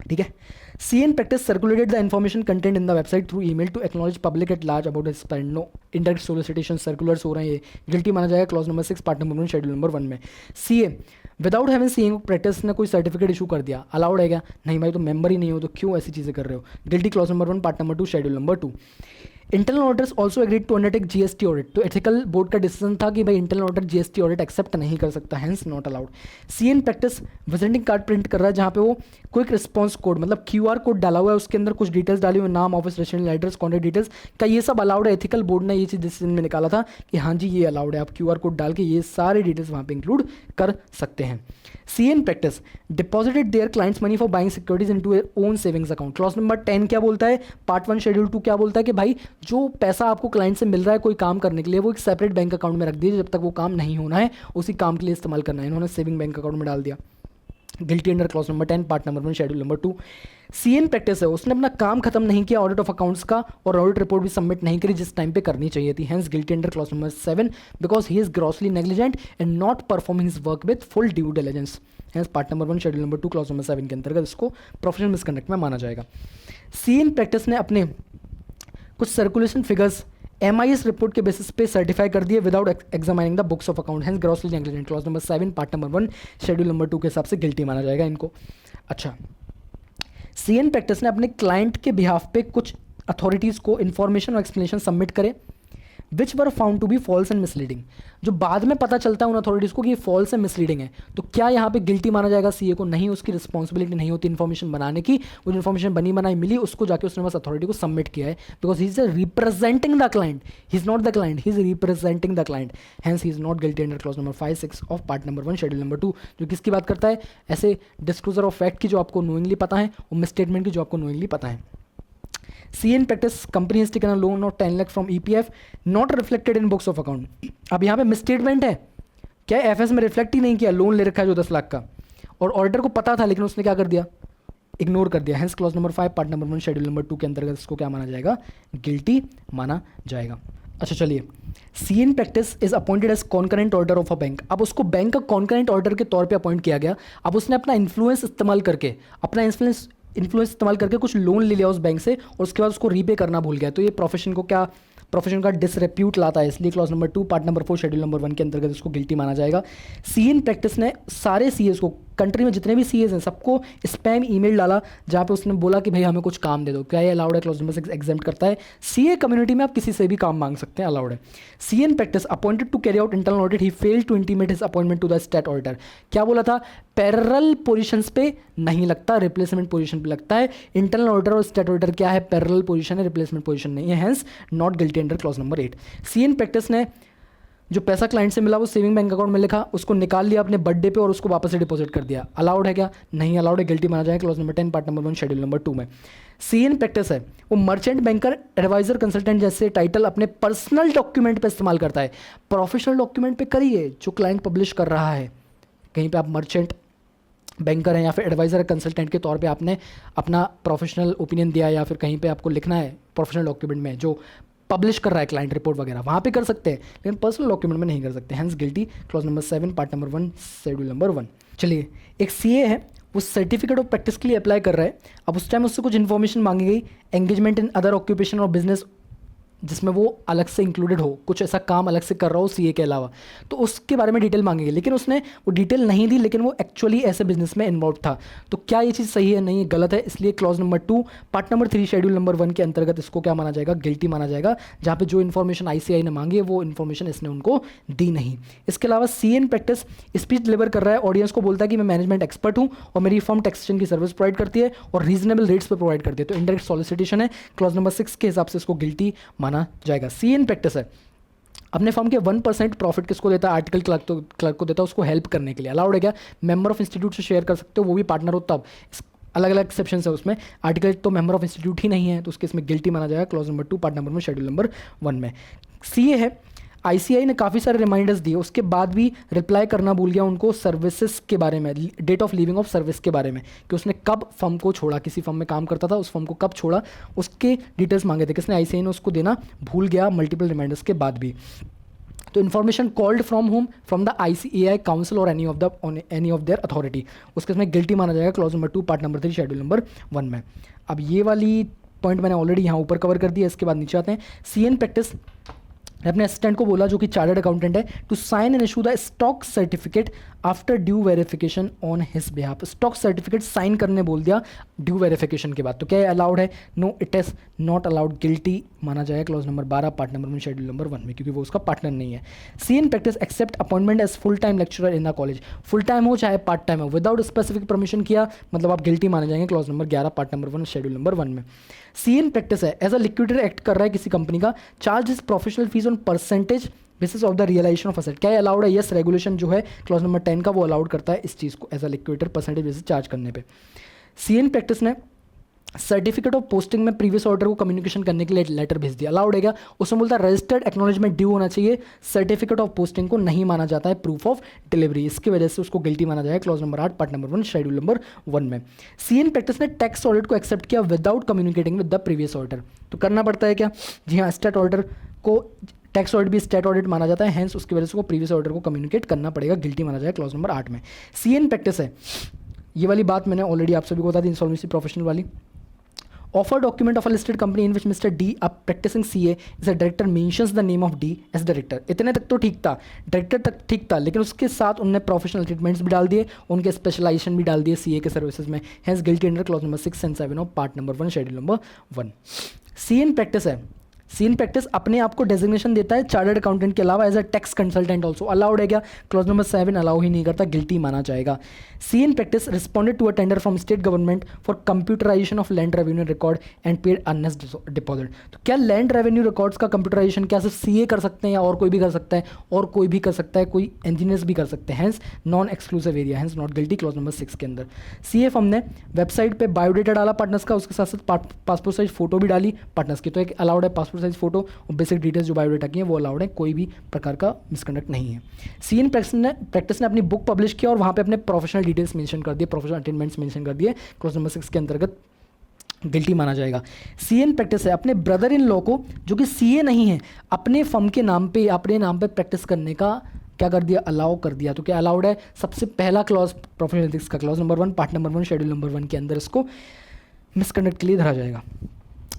ठीक है। सी in practice circulated the information content in the website through email to acknowledge public at large about his spend, no indirect solicitation circulars हो रहे हैं, ये गिल्टी माना जाएगा। Clause number 6 part number 1 schedule number 1 में। CA without having seeing practice ने कोई certificate issue कर दिया, अलाउड है क्या? नहीं भाई, तो मेंबर ही नहीं हो तो क्यों ऐसी चीज़ें कर रहे हो? Guilty. Clause number 1 part number 2 schedule number 2। Internal auditors also agreed to undertake GST audit, तो एथिकल बोर्ड का डिसीजन था कि भाई internal auditor GST audit accept नहीं कर सकता, hence not allowed. CA in practice visiting card print कर रहा है जहाँ पे वो क्विक रिस्पॉन्स कोड मतलब क्यूआर कोड डाला हुआ है, उसके अंदर कुछ डिटेल्स डाली हुई, नाम, office, residential address, contact details का, ये सब अलाउड है। एथिकल बोर्ड ने ये चीज़ डिसीजन में निकाला था कि हाँ जी ये अलाउड है, आप क्यूआर कोड डाल के ये सारे डिटेल्स वहाँ पे इंक्लूड कर सकते हैं। C in practice deposited their clients money for buying securities into own savings account. Clause number 10 क्या बोलता है? पार्ट 1 शेड्यूल 2 क्या बोलता है कि भाई जो पैसा आपको क्लाइंट से मिल रहा है कोई काम करने के लिए, वो एक सेपरेट बैंक अकाउंट में रख दीजिए, जब तक वो काम नहीं होना है उसी काम के लिए इस्तेमाल करना है। इन्होंने सेविंग बैंक अकाउंट में डाल दिया, guilty under clause number 10 part number 1 schedule number 2। CA in practice है उसने अपना काम खत्म नहीं किया ऑडिट ऑफ अकाउंट्स का, और ऑडिट रिपोर्ट भी सबमिट नहीं करी जिस टाइम पे करनी चाहिए थी, hence guilty under clause number 7 because he is grossly negligent and not performing his work with full due diligence, hence part number 1 schedule number 2 clause number 7 के अंतर्गत इसको प्रोफेशनल मिसकंडक्ट में माना जाएगा। सी इन प्रैक्टिस ने अपने कुछ सर्कुलेशन फिगर्स MIS रिपोर्ट के बेसिस पे सर्टिफाई कर दिए without examining the books of account, hence grossly negligent. Clause number 7 part number 1 schedule number 2 के हिसाब से गिल्टी माना जाएगा इनको। अच्छा, सी इन प्रैक्टिस ने अपने क्लाइंट के बिहाफ पे कुछ अथॉरिटीज़ को इन्फॉर्मेशन और एक्सप्लेनेशन सबमिट करे which were found to be false and misleading, जो बाद में पता चलता है उन अथॉरिटीज़ को कि ये फॉल्स एंड मिसलीडिंग है, तो क्या यहाँ पे गिल्टी माना जाएगा सीए को? नहीं, उसकी रिस्पॉन्सिबिलिटी नहीं होती इन्फॉर्मेशन बनाने की, वो इन्फॉर्मेशन बनी बनाई मिली उसको जाके उसने बस अथॉरिटी को सबमिट किया है, because he is representing the client, he is not the client, he is representing the client, hence he is not guilty under clause number 5, 6 of part number 1 schedule number 2, जो किसकी बात करता है? ऐसे disclosure of fact की जो आपको knowingly पता है और मिसस्टेटमेंट की जो आपको नोइंगली पता है। सी in practice company has taken a loan of 10 lakh from EPF not reflected in books of account. अब यहाँ पे मिसस्टेटमेंट है, क्या एफएस में रिफ्लेक्ट ही नहीं किया, लोन ले रखा है जो 10 लाख का, और ऑडिटर को पता था लेकिन उसने क्या कर दिया? इग्नोर कर दिया, hence clause number 5 part number 1 schedule number 2 के अंतर्गत इसको क्या माना जाएगा? गिल्टी माना जाएगा। अच्छा चलिए, C in practice is appointed as concurrent auditor of a bank. अब उसको बैंक का कॉन्करेंट ऑर्डर के तौर पे अपॉइंट किया गया। अब उसने अपना इन्फ्लुएंस इस्तेमाल करके इन्फ्लुएंस इस्तेमाल करके कुछ लोन ले लिया उस बैंक से और उसके बाद उसको रीपे करना भूल गया, तो ये प्रोफेशन को क्या प्रोफेशन का डिसरेप्यूट लाता है, इसलिए clause number 2 part number 4 schedule number 1 के अंतर्गत इसको गिल्टी माना जाएगा। सी इन प्रैक्टिस ने सारे सीएस को, कंट्री में जितने भी सीएस हैं सबको स्पैम ईमेल डाला जहाँ पे उसने बोला कि भाई हमें कुछ काम दे दो। क्या ये अलाउड है? क्लॉज नंबर 6 एग्जाम्प्ट करता है। सीए कम्युनिटी में आप किसी से भी काम मांग सकते हैं, अलाउड है। सी in practice appointed to carry out internal audit, he failed to intimate his appointment to the state auditor. क्या बोला था? पैरेलल पोजीशंस पे नहीं लगता, रिप्लेसमेंट पोजीशन पे लगता है। इंटरनल ऑडिटर और स्टेट ऑडिटर क्या है? पैरेलल पोजीशन है, रिप्लेसमेंट पोजीशन नहीं है, hence not guilty under clause number 8। CA in practice ने जो पैसा क्लाइंट से मिला वो सेविंग बैंक अकाउंट में लिखा, उसको निकाल लिया अपने बर्थडे पे और उसको वापस से डिपॉजिट कर दिया। अलाउड है क्या? नहीं अलाउड है, गिल्टी माना जाएगा clause number 10 part number 1 schedule number 2 में। सी इन प्रैक्टिस है वो मर्चेंट बैंकर, एडवाइजर, कंसल्टेंट जैसे टाइटल अपने पर्सनल डॉक्यूमेंट पे इस्तेमाल करता है। प्रोफेशनल डॉक्यूमेंट पे करिए जो क्लाइंट पब्लिश कर रहा है। कहीं पे आप मर्चेंट बैंकर हैं या फिर एडवाइजर कंसल्टेंट के तौर पे आपने अपना प्रोफेशनल ओपिनियन दिया या फिर कहीं पे आपको लिखना है प्रोफेशनल डॉक्यूमेंट में जो पब्लिश कर रहा है क्लाइंट रिपोर्ट वगैरह, वहाँ पे कर सकते हैं, लेकिन पर्सनल डॉक्यूमेंट में नहीं कर सकते, hence guilty clause number 7 part number 1 schedule number 1। चलिए, एक सीए है वो सर्टिफिकेट ऑफ प्रैक्टिस के लिए अप्लाई कर रहा है। अब उस टाइम उससे कुछ इन्फॉर्मेशन मांगी गई, एंगेजमेंट इन अदर ऑक्यूपेशन और बिजनेस, जिसमें वो अलग से इंक्लूडेड हो, कुछ ऐसा काम अलग से कर रहा हो सीए के अलावा, तो उसके बारे में डिटेल मांगेगी। लेकिन उसने वो डिटेल नहीं दी, लेकिन वो एक्चुअली ऐसे बिजनेस में इन्वॉल्व था। तो क्या ये चीज़ सही है? नहीं, ये गलत है। इसलिए clause number 2 part number 3 schedule number 1 के अंतर्गत इसको क्या माना जाएगा? गिल्टी माना जाएगा, जहाँ पे जो इन्फॉर्मेशन आईसीआई ने मांगी है वो इन्फॉर्मेशन इसने उनको दी नहीं। इसके अलावा C in practice speech deliver कर रहा है, ऑडियंस को बोलता है कि मैं मैनेजमेंट एक्सपर्ट हूँ और मेरी फर्म टैक्सेशन की सर्विस प्रोवाइड करती है और रीजनेबल रेट्स पर प्रोवाइड करती है, तो इनडायरेक्ट सॉलिसिटेशन है। क्लॉज नंबर 6 के हिसाब से इसको गिल्टी माना जाएगा। सी इन प्रैक्टिस है अपने फर्म के 1% प्रॉफिट किसको देता है? आर्टिकल क्लर्क को देता है, उसको हेल्प करने के लिए। अलाउड है क्या? मेंबर ऑफ इंस्टीट्यूट से शेयर कर सकते हो, वो भी पार्टनर हो तब। अलग अलग एक्सेप्शन है उसमें। आर्टिकल तो मेंबर ऑफ इंस्टीट्यूट ही नहीं है, तो उसके इसमें गिल्टी माना जाएगा क्लॉज नंबर 2 पार्ट नंबर में शेड्यूल नंबर 1 में। सीए है, आईसीआई ने काफ़ी सारे रिमाइंडर्स दिए, उसके बाद भी रिप्लाई करना भूल गया उनको सर्विसेज के बारे में, date of leaving of service के बारे में, कि उसने कब फर्म को छोड़ा, किसी फर्म में काम करता था, उस फर्म को कब छोड़ा, उसके डिटेल्स मांगे थे। किसने? आईसीआई ने उसको देना भूल गया मल्टीपल रिमाइंडर्स के बाद भी। तो information called from home, from the ICAI council और एनी ऑफ देयर अथॉरिटी, उसके इसमें गिल्टी माना जाएगा clause number 2 part number 3 schedule number 1 में। अब ये वाली पॉइंट मैंने ऑलरेडी यहाँ ऊपर कवर कर दिया। इसके बाद नीचे आते हैं। सी इन प्रैक्टिस ने अपने असिस्टेंट को बोला जो कि चार्टर्ड अकाउंटेंट है, to sign and issue the stock certificate after due verification on his behalf. Stock certificate sign करने बोल दिया ड्यू वेरिफिकेशन के बाद, तो क्या अलाउड है? No, it is not allowed, guilty माना जाएगा clause number 12 part number 1 schedule number 1 में, क्योंकि वो उसका पार्टनर नहीं है। सी in practice accept appointment as full time lecturer in the college, full time हो चाहे पार्ट टाइम हो, विदाउट स्पेसिफिक परमिशन किया, मतलब आप गिल्टी माने जाएंगे clause number 11 part number 1 schedule number 1 में। सी इन प्रैक्टिस है एज अ लिक्विडेटर एक्ट कर रहा है किसी कंपनी का, charge is professional fees on percentage basis of the realisation of asset. क्या अलाउड है? यस, रेगुलेशन जो है क्लॉज नंबर 10 का वो अलाउड करता है इस चीज़ को as a liquidator percentage basis charge करने पे। सी इन प्रैक्टिस ने सर्टिफिकेट ऑफ पोस्टिंग में प्रीवियस ऑर्डर को कम्युनिकेशन करने के लिए लेटर भेज दिया। अलाउड है क्या? उसमें बोलता है रजिस्टर्ड एक्नॉलेजमेंट ड्यू होना चाहिए, सर्टिफिकेट ऑफ पोस्टिंग को नहीं माना जाता है प्रूफ ऑफ डिलीवरी, इसकी वजह से उसको गिल्टी माना जाएगा clause number 8 part number 1 schedule number 1 में। सी इन प्रैक्टिस ने टैक्स ऑडिट को एक्सेप्ट किया without communicating with the previous order, तो करना पड़ता है क्या? जी हाँ, स्टेट ऑर्डर को टैक्स ऑडिट भी स्टेट ऑडिट माना जाता है, हेंस उसकी वजह से वो प्रीवियस ऑर्डर को कम्युनिकेट करना पड़ेगा, गिल्टी माना जाएगा क्लॉज नंबर 8 में। सी इन प्रैक्टिस है, ये वाली बात मैंने ऑलरेडी आप सभी को बता दी, इंसॉल्वेंसी प्रोफेशनल वाली। Offer document of a listed company in which Mr. D, a practicing CA, is a director, mentions the name of D as director। इतने तक तो ठीक था, डायरेक्टर तक ठीक था, लेकिन उसके साथ उन्होंने प्रोफेशनल ट्रीटमेंट्स भी डाल दिए, उनके स्पेशलाइजेशन भी डाल दिए सीए के सर्विसेज में, hence guilty under clause number 6 and 7 of part number 1 schedule number 1। C in practice है, सी इन प्रैक्टिस अपने आप को डेजिग्नेशन देता है चार्टर्ड अकाउंटेंट के अलावा as a tax consultant also. Allowed है क्या? क्लॉज नंबर 7 अलाउ ही नहीं करता, गिल्टी माना जाएगा। सी in practice responded to a tender from state government for computerisation of land revenue record and paid earnest deposit. तो क्या लैंड रेवेन्यू रिकॉर्ड्स का computerisation क्या सिर्फ सीए कर सकते हैं या और कोई भी कर सकता है? और कोई भी कर सकता है, कोई इंजीनियर्स भी कर सकते हैं, hence non exclusive area, hence not guilty clause number 6 के अंदर। सीए फर्म ने वेबसाइट पे बायोडेटा डाला पार्टनर्स का, उसके साथ साथ पासपोर्ट साइज फोटो भी डाली पार्टनर्स की, तो एक अलाउड है पासपोर्ट साइज फोटो और बेसिक डिटेल्स जो बायोडेटा की है वो अलाउड है, कोई भी प्रकार का मिसकंडक्ट नहीं है। सी इन प्रैक्टिस ने अपनी बुक पब्लिश किया और वहाँ पे अपने प्रोफेशनल डिटेल्स मेंशन कर दिए, प्रोफेशनल अटेनमेंट्स मेंशन कर दिए, क्लॉज नंबर 6 के अंतर्गत गिल्टी माना जाएगा। सी इन प्रैक्टिस है अपने ब्रदर इन लॉ को, जो कि सीए नहीं है, अपने फर्म के नाम पे, अपने नाम पे प्रैक्टिस करने का क्या कर दिया? अलाउ कर दिया। तो क्या अलाउड है? सबसे पहला क्लॉज प्रोफेशनल एथिक्स का clause number 1 part number 1 schedule number 1 के अंदर इसको मिसकंडक्ट के लिए धरा जाएगा।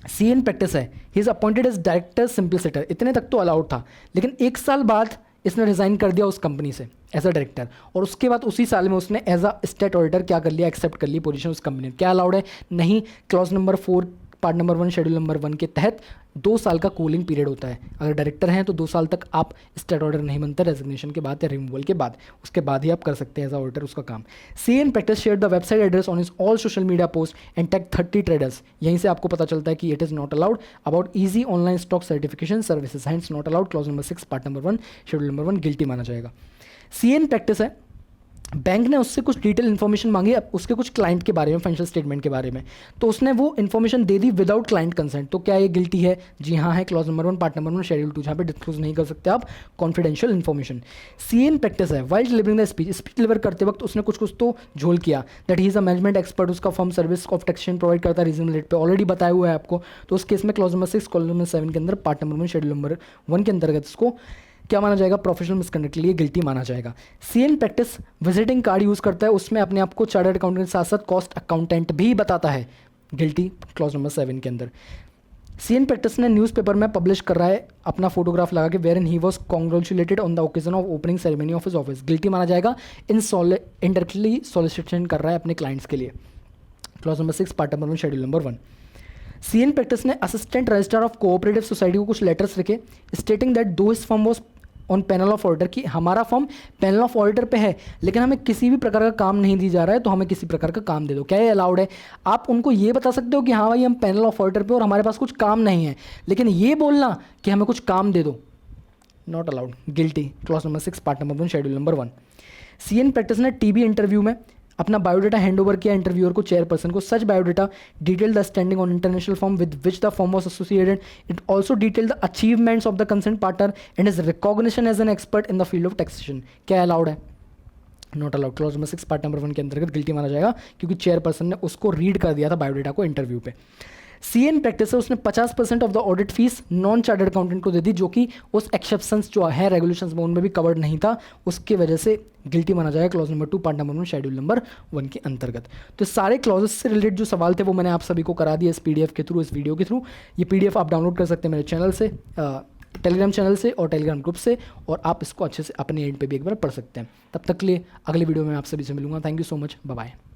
सी इन प्रैक्टिस है, he is appointed as director simpliciter, इतने तक तो अलाउड था, लेकिन 1 साल बाद इसने रिज़ाइन कर दिया उस कंपनी से एज अ डायरेक्टर, और उसके बाद उसी साल में उसने एज अ स्टेट ऑडिटर क्या कर लिया, एक्सेप्ट कर ली पोजीशन उस कंपनी में। क्या अलाउड है? नहीं, clause number 4 part number 1 schedule number 1 के तहत 2 साल का कूलिंग पीरियड होता है। अगर डायरेक्टर हैं तो 2 साल तक आप स्टेट ऑर्डर नहीं बनते रेजिग्नेशन के बाद या रिमूवल के बाद, उसके बाद ही आप कर सकते हैं एज ऑर्डर उसका काम। C in practice share the website address on his all social media post and tag 30 traders. यहीं से आपको पता चलता है कि it is not allowed about easy online stock certification services, hence not allowed, clause number 6 part number 1 schedule number 1 guilty माना जाएगा। सी in practice है, बैंक ने उससे कुछ डिटेल इन्फॉर्मेशन मांगी उसके कुछ क्लाइंट के बारे में, फाइनेंशियल स्टेटमेंट के बारे में, तो उसने वो इन्फॉर्मेशन दे दी विदाउट क्लाइंट कंसेंट। तो क्या ये गिल्टी है? जी हाँ है, clause number 1 part number 1 schedule 2, जहाँ पे डिस्क्लोज नहीं कर सकते आप confidential information. C in practice है, while delivering the speech deliver करते वक्त उसने कुछ तो झोल किया, that he is a management expert, उसका firm service of taxation provide करता है रीजनेबल रेट पे, ऑलरेडी बताया हुआ है आपको। तो उस केस में क्लॉज नंबर 6 कॉलम नंबर 7 के अंदर पार्ट नंबर 1 शेड्यूल नंबर 1 के अंतर्गत इसको क्या माना जाएगा? प्रोफेशनल मिसकंडक्ट के लिए गिल्टी माना जाएगा। सी in practice visiting card use करता है, उसमें अपने आप को चार्टर्ड अकाउंटेंट के साथ साथ कॉस्ट अकाउंटेंट भी बताता है, गिल्टी क्लॉज नंबर 7 के अंदर। सी एन प्रैक्टिस ने न्यूज़पेपर में पब्लिश कर रहा है अपना फोटोग्राफ लगा के, where in he was congratulated on the occasion of opening ceremony of his office, guilty माना जाएगा। इनडायरेक्टली सॉलिसिटेशन कर रहा है अपने क्लाइंट्स के लिए, clause number 6 part number 1 schedule number 1। C in practice ने assistant registrar of cooperative society को कुछ लेटर्स लिखे stating that though his firm was on panel of auditor, कि हमारा फर्म पैनल ऑफ ऑडिटर पे है लेकिन हमें किसी भी प्रकार का काम नहीं दी जा रहा है, तो हमें किसी प्रकार का काम दे दो। क्या ये अलाउड है? आप उनको ये बता सकते हो कि हाँ भाई हम पैनल ऑफ ऑडिटर पे और हमारे पास कुछ काम नहीं है, लेकिन ये बोलना कि हमें कुछ काम दे दो, not allowed, guilty, clause number 6 part number 1 schedule number 1। C in practice ने टीबी इंटरव्यू में अपना बायोडाटा हैंडओवर किया इंटरव्यूअर को, चेयरपर्सन को। Such biodata detail the standing on international firm with which the firm was associated, it also detail the achievements of the concern partner and his recognition as an expert in the field of taxation. क्या allowed है? Not allowed, clause number 6 part number 1 के अंतर्गत guilty माना जाएगा, क्योंकि chairperson ने उसको read कर दिया था बायोडाटा को इंटरव्यू पे। सी एन प्रैक्टिस है, उसने 50% of the audit fees non chartered accountant को दे दी, जो कि उस एक्सेप्शंस जो है रेगुलेशंस में उनमें भी कवर्ड नहीं था, उसकी वजह से गिल्टी माना जाएगा clause number 2 part number 1 schedule number 1 के अंतर्गत। तो सारे क्लॉजेस से रिलेटेड जो सवाल थे वो मैंने आप सभी को करा दिया इस पीडीएफ के थ्रू, इस वीडियो के थ्रू। ये पीडीएफ आप डाउनलोड कर सकते हैं मेरे चैनल से, टेलीग्राम चैनल से और टेलीग्राम ग्रुप से, और आप इसको अच्छे से अपने एंड पे भी एक बार पढ़ सकते हैं। तब तक के लिए अगले वीडियो में आप सभी से मिलूंगा। Thank you so much, bye bye.